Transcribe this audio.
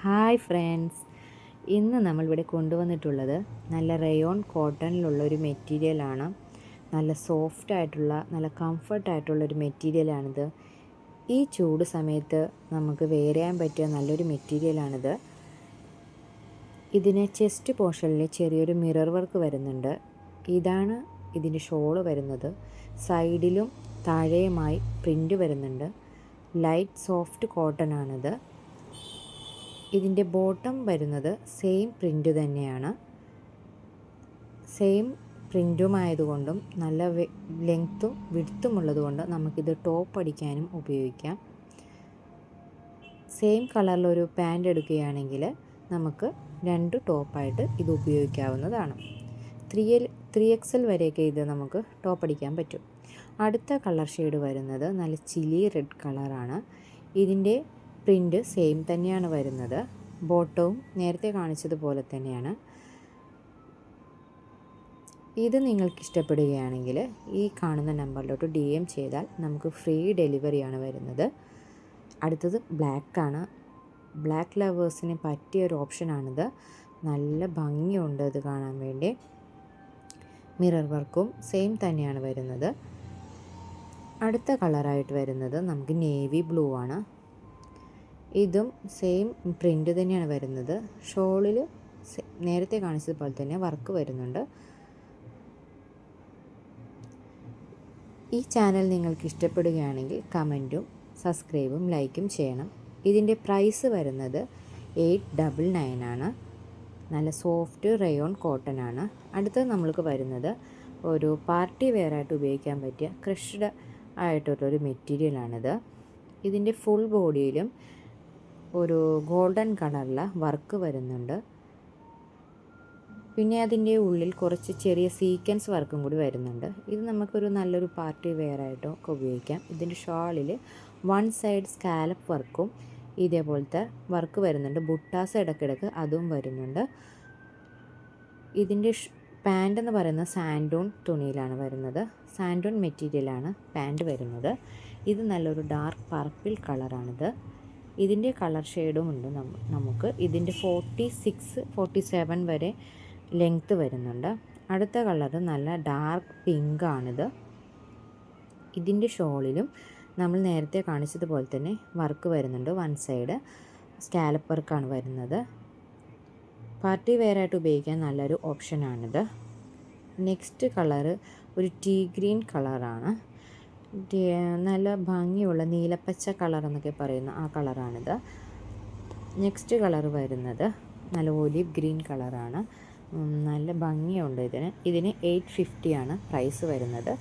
Hi friends, ഇന്ന് നമ്മളിവിടെ കൊണ്ടുവന്നിട്ടുള്ളത് നല്ല റയോൺ കോട്ടണിലുള്ള ഒരു മെറ്റീരിയലാണ്. നല്ല സോഫ്റ്റായിട്ടുള്ള നല്ല കംഫർട്ടായിട്ടുള്ളൊരു മെറ്റീരിയലാണിത്. ഈ ചൂട് സമയത്ത് നമുക്ക് വെയർ ചെയ്യാൻ പറ്റിയ നല്ലൊരു മെറ്റീരിയലാണിത്. ഇതിന് ചെസ്റ്റ് പോർഷനിൽ ചെറിയൊരു മിറർ വർക്ക് വരുന്നുണ്ട്. ഇതാണ് ഇതിൻ്റെ ഷോള് വരുന്നത്. സൈഡിലും താഴെയുമായി പ്രിൻ്റ് വരുന്നുണ്ട്. ലൈറ്റ് സോഫ്റ്റ് കോട്ടൺ ആണിത്. ഇതിൻ്റെ ബോട്ടം വരുന്നത് സെയിം പ്രിൻ്റ് തന്നെയാണ്. സെയിം പ്രിൻ്റുമായതുകൊണ്ടും നല്ല ലെങ്ത്തും വിഡ്ത്തും ഉള്ളതുകൊണ്ട് നമുക്കിത് ടോപ്പ് അടിക്കാനും ഉപയോഗിക്കാം. സെയിം കളറിലൊരു പാൻറ് എടുക്കുകയാണെങ്കിൽ നമുക്ക് 2 ടോപ്പായിട്ട് ഇത് ഉപയോഗിക്കാവുന്നതാണ്. 3XL വരെയൊക്കെ ഇത് നമുക്ക് ടോപ്പ് അടിക്കാൻ പറ്റും. അടുത്ത കളർ ഷെയ്ഡ് വരുന്നത് നല്ല ചില്ലി റെഡ് കളറാണ്. ഇതിൻ്റെ പ്രിൻ്റ് സെയിം തന്നെയാണ് വരുന്നത്. ബോട്ടവും നേരത്തെ കാണിച്ചതുപോലെ തന്നെയാണ്. ഇത് നിങ്ങൾക്ക് ഇഷ്ടപ്പെടുകയാണെങ്കിൽ ഈ കാണുന്ന നമ്പറിലോട്ട് DM ചെയ്താൽ നമുക്ക് ഫ്രീ ഡെലിവറിയാണ് വരുന്നത്. അടുത്തത് ബ്ലാക്കാണ്. ബ്ലാക്ക് ലവേഴ്സിന് പറ്റിയ ഒരു ഓപ്ഷനാണിത്. നല്ല ഭംഗിയുണ്ട് ഇത് കാണാൻ വേണ്ടി. മിറർ വർക്കും സെയിം തന്നെയാണ് വരുന്നത്. അടുത്ത കളറായിട്ട് വരുന്നത് നമുക്ക് നേവി ബ്ലൂ ആണ്. ഇതും സെയിം പ്രിൻ്റ് തന്നെയാണ് വരുന്നത്. ഷോളിൽ നേരത്തെ കാണിച്ചതുപോലെ തന്നെ വർക്ക് വരുന്നുണ്ട്. ഈ ചാനൽ നിങ്ങൾക്ക് ഇഷ്ടപ്പെടുകയാണെങ്കിൽ കമൻറ്റും സബ്സ്ക്രൈബും ലൈക്കും ചെയ്യണം. ഇതിൻ്റെ പ്രൈസ് വരുന്നത് 899 ആണ്. നല്ല സോഫ്റ്റ് റയോൺ കോട്ടൺ ആണ്. അടുത്തത് നമ്മൾക്ക് വരുന്നത് ഒരു പാർട്ടി വെയറായിട്ട് ഉപയോഗിക്കാൻ പറ്റിയ ക്രഷ്ഡ് ആയിട്ടുള്ളൊരു മെറ്റീരിയലാണിത്. ഇതിൻ്റെ ഫുൾ ബോഡിയിലും ഒരു ഗോൾഡൻ കളറിലെ വർക്ക് വരുന്നുണ്ട്. പിന്നെ അതിൻ്റെ ഉള്ളിൽ കുറച്ച് ചെറിയ സീക്വൻസ് വർക്കും കൂടി വരുന്നുണ്ട്. ഇത് നമുക്കൊരു നല്ലൊരു പാർട്ടി വെയറായിട്ടോ ഒക്കെ ഉപയോഗിക്കാം. ഇതിൻ്റെ ഷാളിൽ 1 സൈഡ് സ്കാലപ്പ് വർക്കും ഇതേപോലത്തെ വർക്ക് വരുന്നുണ്ട്. ബുട്ടാസ് ഇടയ്ക്കിടയ്ക്ക് അതും വരുന്നുണ്ട്. ഇതിൻ്റെ പാൻറ് എന്ന് പറയുന്നത് സാൻഡൂൺ തുണിയിലാണ് വരുന്നത്. സാൻഡൂൺ മെറ്റീരിയലാണ് പാൻറ് വരുന്നത്. ഇത് നല്ലൊരു ഡാർക്ക് പർപ്പിൾ കളറാണിത്. ഇതിൻ്റെ കളർ ഷെയ്ഡും ഉണ്ട് നമുക്ക്. ഇതിൻ്റെ 46-47 വരെ ലെങ്ത്ത് വരുന്നുണ്ട്. അടുത്ത കളറ് നല്ല ഡാർക്ക് പിങ്ക് ആണിത്. ഇതിൻ്റെ ഷോളിലും നമ്മൾ നേരത്തെ കാണിച്ചതുപോലെ തന്നെ വർക്ക് വരുന്നുണ്ട്. 1 സൈഡ് സ്കാലപ്പ് വർക്കാണ് വരുന്നത്. പാർട്ടി വെയറായിട്ട് ഉപയോഗിക്കാൻ നല്ലൊരു ഓപ്ഷനാണിത്. നെക്സ്റ്റ് കളറ് ഒരു ടീ ഗ്രീൻ കളറാണ്. നല്ല ഭംഗിയുള്ള നീലപ്പച്ച കളർ എന്നൊക്കെ പറയുന്ന ആ കളറാണിത്. നെക്സ്റ്റ് കളർ വരുന്നത് നല്ല ഒലിവ് ഗ്രീൻ കളറാണ്. നല്ല ഭംഗിയുണ്ട് ഇതിന്. 850 ആണ് പ്രൈസ് വരുന്നത്.